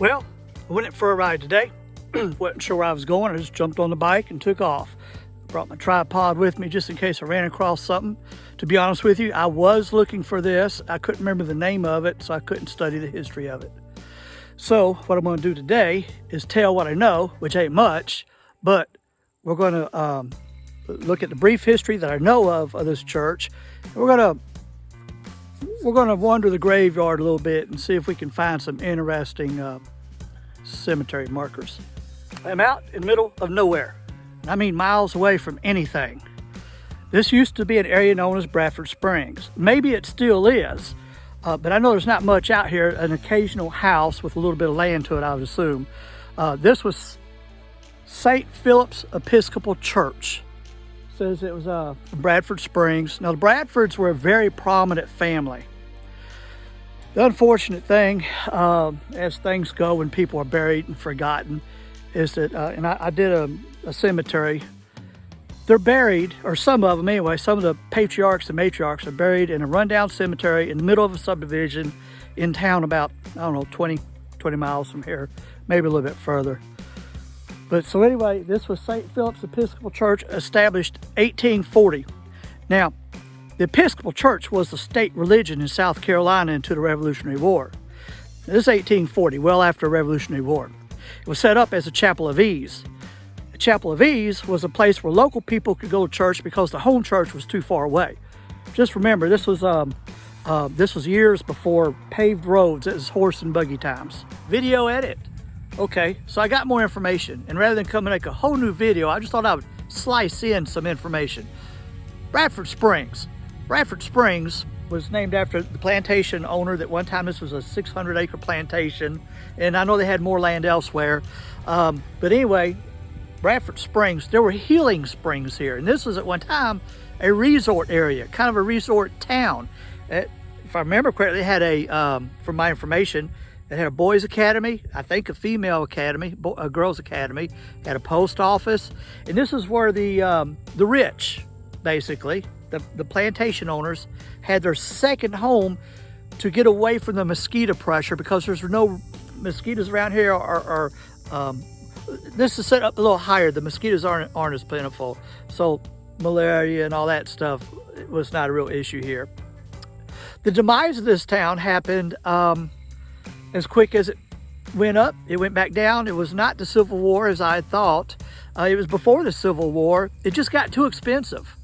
Well, I went for a ride today. Wasn't sure where I was going. I just jumped on the bike and took off. Brought my tripod with me just in case I ran across something. To be honest with you, I was looking for this. I couldn't remember the name of it, so I couldn't study the history of it. So what I'm going to do today is tell what I know, which ain't much, but we're going to look at the brief history that I know of this church. We're going to wander the graveyard a little bit and see if we can find some interesting cemetery markers. I'm out in the middle of nowhere. I mean miles away from anything. This used to be an area known as Bradford Springs. Maybe it still is, but I know there's not much out here. An occasional house with a little bit of land to it, I would assume. This was St. Philip's Episcopal Church. It says it was from Bradford Springs. Now the Bradfords were a very prominent family. The unfortunate thing, as things go when people are buried and forgotten, is that, and I did a cemetery, they're buried, or some of them anyway, some of the patriarchs and matriarchs are buried in a rundown cemetery in the middle of a subdivision in town about, I don't know, 20 miles from here, maybe a little bit further. But so anyway, this was St. Philip's Episcopal Church, established 1840. Now, the Episcopal Church was the state religion in South Carolina into the Revolutionary War. Now, this is 1840, well after the Revolutionary War. It was set up as a chapel of ease. A chapel of ease was a place where local people could go to church because the home church was too far away. Just remember, this was years before paved roads. It was horse and buggy times. Video edit. Okay, so I got more information, and rather than come and make a whole new video, I just thought I would slice in some information. Bradford Springs. Bradford Springs was named after the plantation owner that one time this was a 600-acre plantation, and I know they had more land elsewhere. But anyway, Bradford Springs, there were healing springs here, and this was at one time a resort area, kind of a resort town. If I remember correctly, it had from my information, it had a boys' academy, I think a female academy, a girls' academy, had a post office, and this is where the rich, basically, the plantation owners had their second home to get away from the mosquito pressure, because there's no mosquitoes around here. This is set up a little higher. The mosquitoes aren't as plentiful, so malaria and all that stuff was not a real issue here. The demise of this town happened as quick as it went up. It went back down. It was not the Civil War as I had thought. It was before the Civil War. It just got too expensive.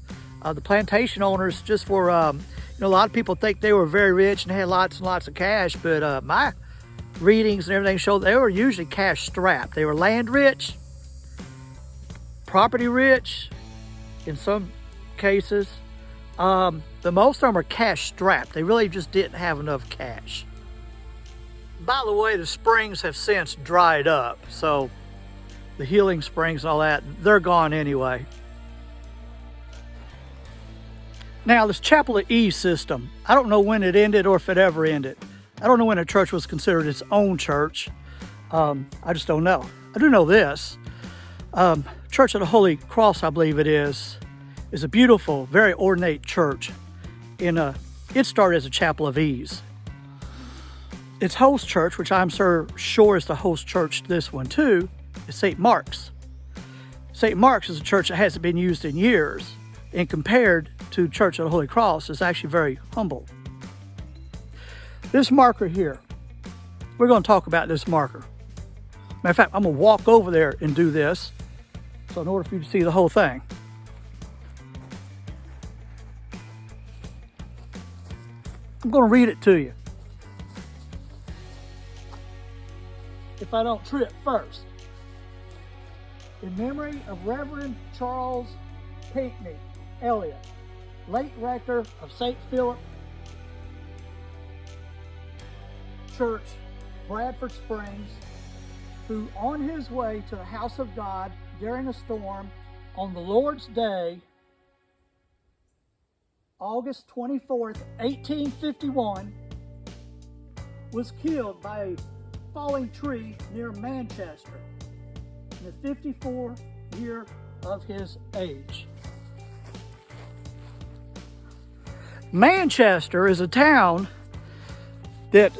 The plantation owners just were, a lot of people think they were very rich and had lots and lots of cash, but my readings and everything showed they were usually cash strapped. They were land rich, property rich in some cases, but most of them are cash strapped. They really just didn't have enough cash. By the way, the springs have since dried up, so the healing springs and all that, they're gone anyway. Now, this Chapel of Ease system, I don't know when it ended or if it ever ended. I don't know when a church was considered its own church. I just don't know. I do know this. Church of the Holy Cross, I believe it is a beautiful, very ornate church. It started as a Chapel of Ease. Its host church, which I'm sure is the host church to this one too, is St. Mark's. St. Mark's is a church that hasn't been used in years, and compared to Church of the Holy Cross is actually very humble. This marker here, we're going to talk about this marker. Matter of fact, I'm going to walk over there and do this, so in order for you to see the whole thing. I'm going to read it to you, if I don't trip first. In memory of Reverend Charles Pinckney Elliott, late rector of St. Philip Church, Bradford Springs, who on his way to the house of God during a storm on the Lord's Day, August 24th, 1851, was killed by a falling tree near Manchester in the 54th year of his age. Manchester is a town that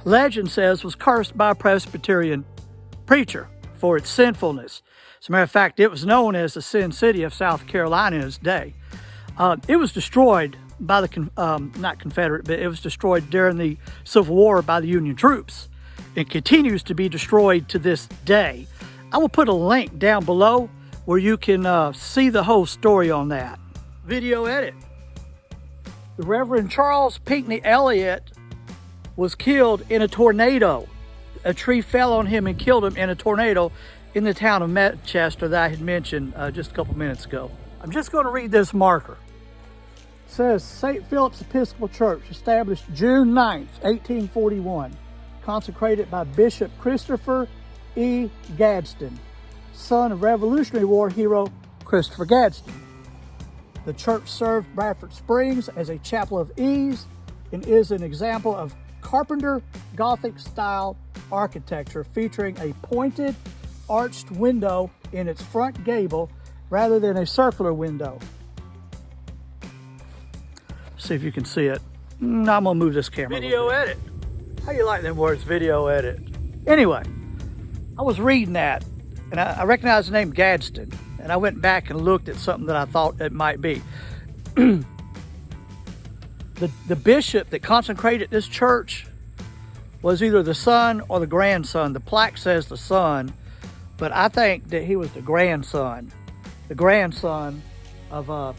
legend says was cursed by a Presbyterian preacher for its sinfulness. As a matter of fact, it was known as the Sin City of South Carolina in its day. It was destroyed by the, not Confederate, but it was destroyed during the Civil War by the Union troops. It continues to be destroyed to this day. I will put a link down below where you can see the whole story on that. Video edit. The Reverend Charles Pinckney Elliott was killed in a tornado. A tree fell on him and killed him in a tornado in the town of Manchester that I had mentioned just a couple minutes ago. I'm just going to read this marker. It says, St. Philip's Episcopal Church, established June 9th, 1841, consecrated by Bishop Christopher E. Gadsden, son of Revolutionary War hero Christopher Gadsden. The church served Bradford Springs as a chapel of ease and is an example of Carpenter Gothic style architecture featuring a pointed arched window in its front gable rather than a circular window. See if you can see it. I'm gonna move this camera. Video edit. How you like them words, video edit? Anyway, I was reading that and I recognized the name Gadsden, and I went back and looked at something that I thought it might be. The bishop that consecrated this church was either the son or the grandson. The plaque says the son, but I think that he was the grandson of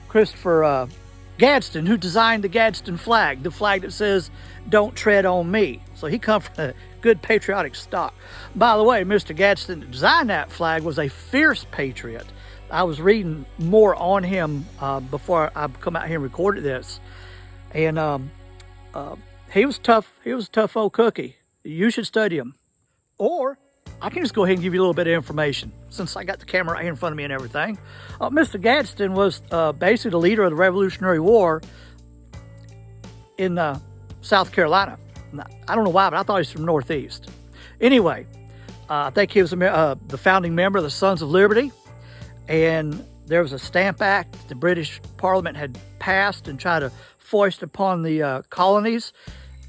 Christopher Gadsden, who designed the Gadsden flag, the flag that says, "Don't tread on me." So he come from a good patriotic stock. By the way, Mr. Gadsden that designed that flag was a fierce patriot. I was reading more on him before I come out here and recorded this. And he was tough. He was a tough old cookie. You should study him. Or I can just go ahead and give you a little bit of information since I got the camera right here in front of me and everything. Mr. Gadsden was basically the leader of the Revolutionary War in South Carolina. I don't know why, but I thought he was from Northeast. Anyway, I think he was the founding member of the Sons of Liberty. And there was a Stamp Act the British Parliament had passed and tried to foist upon the colonies.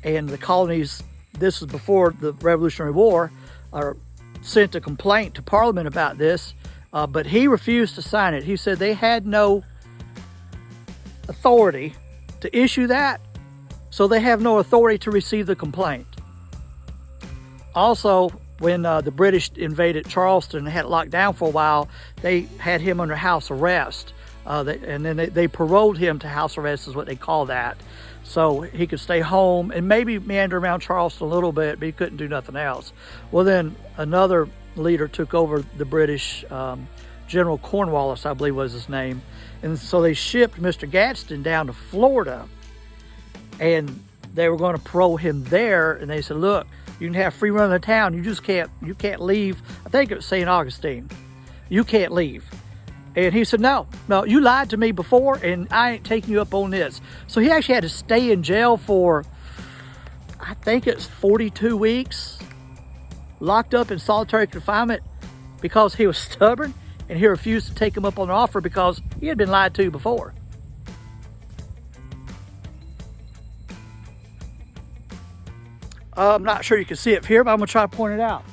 And the colonies, this was before the Revolutionary War, sent a complaint to Parliament about this, but he refused to sign it. He said they had no authority to issue that, so they have no authority to receive the complaint. Also, when the British invaded Charleston and had it locked down for a while, they had him under house arrest, and then they paroled him to house arrest is what they call that. So he could stay home and maybe meander around Charleston a little bit, but he couldn't do nothing else. Well, then another leader took over the British, General Cornwallis, I believe was his name. And so they shipped Mr. Gadsden down to Florida, and they were going to parole him there. And they said, look, you can have free run of the town. You just can't leave. I think it was St. Augustine. You can't leave. And he said, no, you lied to me before, and I ain't taking you up on this. So he actually had to stay in jail for, I think it's 42 weeks, locked up in solitary confinement because he was stubborn and he refused to take him up on the offer because he had been lied to before. I'm not sure you can see it here, but I'm going to try to point it out.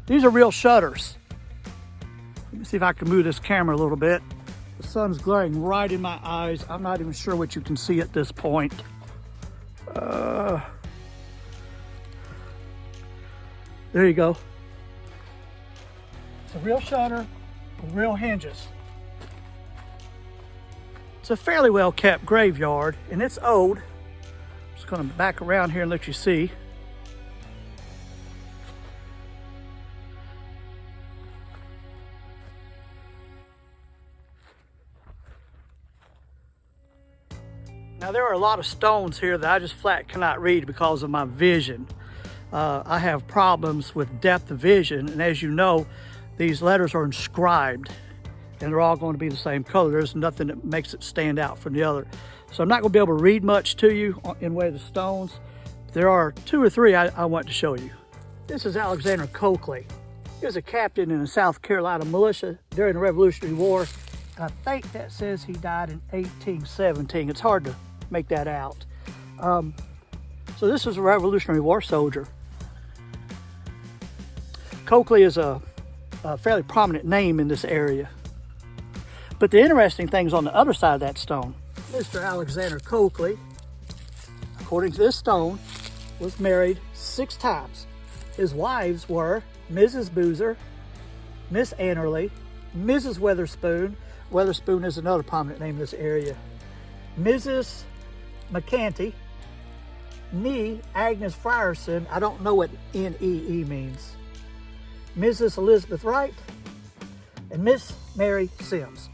These are real shutters. Let me see if I can move this camera a little bit. The sun's glaring right in my eyes. I'm not even sure what you can see at this point. There you go. It's a real shutter with real hinges. It's a fairly well kept graveyard, and it's old. I'm just going to back around here and let you see. Now there are a lot of stones here that I just flat cannot read because of my vision. I have problems with depth of vision, and as you know, these letters are inscribed and they're all going to be the same color. There's nothing that makes it stand out from the other. So I'm not going to be able to read much to you in way of the stones. There are two or three I want to show you. This is Alexander Coakley. He was a captain in the South Carolina militia during the Revolutionary War. And I think that says he died in 1817. It's hard to make that out. So this is a Revolutionary War soldier. Coakley is a fairly prominent name in this area. But the interesting thing is on the other side of that stone. Mr. Alexander Coakley, according to this stone, was married 6 times. His wives were Mrs. Boozer, Miss Annerly, Mrs. Weatherspoon. Weatherspoon is another prominent name in this area. Mrs. McCanty, Nee Agnes Frierson. I don't know what N-E-E means. Mrs. Elizabeth Wright, and Miss Mary Sims.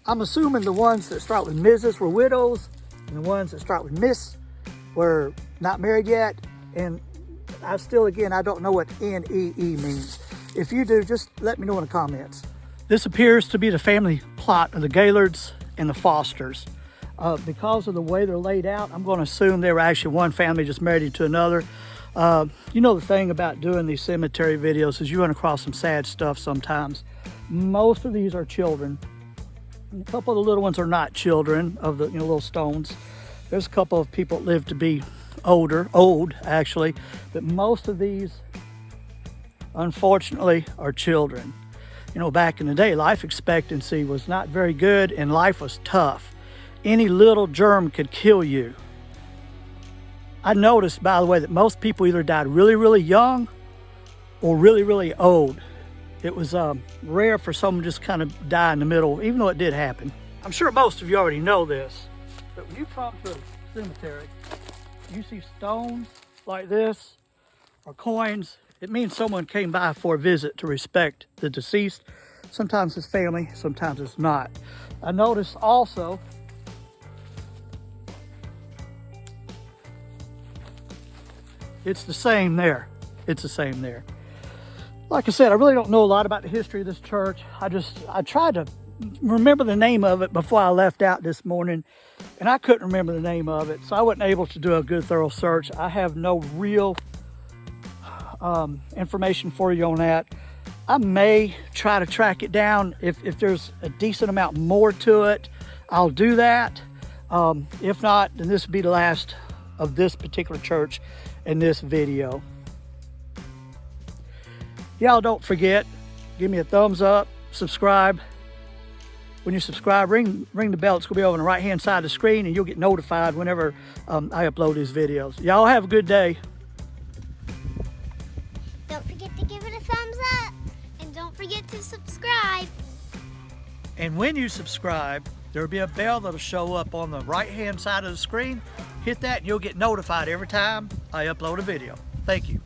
I'm assuming the ones that start with Mrs. were widows, and the ones that start with Miss were not married yet. And I don't know what N-E-E means. If you do, just let me know in the comments. This appears to be the family plot of the Gaylords and the Fosters. Because of the way they're laid out, I'm going to assume they were actually one family just married into another. You know, the thing about doing these cemetery videos is you run across some sad stuff sometimes. Most of these are children. A couple of the little ones are not children of the little stones. There's a couple of people that live to be old actually, but most of these, unfortunately, are children. You know, back in the day, life expectancy was not very good and life was tough. Any little germ could kill you. I noticed, by the way, that most people either died really, really young or really, really old. It was rare for someone to just kind of die in the middle, even though it did happen. I'm sure most of you already know this, but when you come to a cemetery, you see stones like this or coins, it means someone came by for a visit to respect the deceased. Sometimes it's family, sometimes it's not. I noticed also it's the same there. It's the same there. Like I said, I really don't know a lot about the history of this church. I tried to remember the name of it before I left out this morning, and I couldn't remember the name of it, so I wasn't able to do a good thorough search. I have no real information for you on that. I may try to track it down. If there's a decent amount more to it, I'll do that. If not, then this will be the last of this particular church in this video. Y'all don't forget, give me a thumbs up, subscribe. When you subscribe, ring the bell. It's going to be over on the right hand side of the screen, and you'll get notified whenever I upload these videos. Y'all have a good day. Don't forget to give it a thumbs up, and don't forget to subscribe. And when you subscribe, there will be a bell that'll show up on the right hand side of the screen. Hit that and you'll get notified every time I upload a video. Thank you.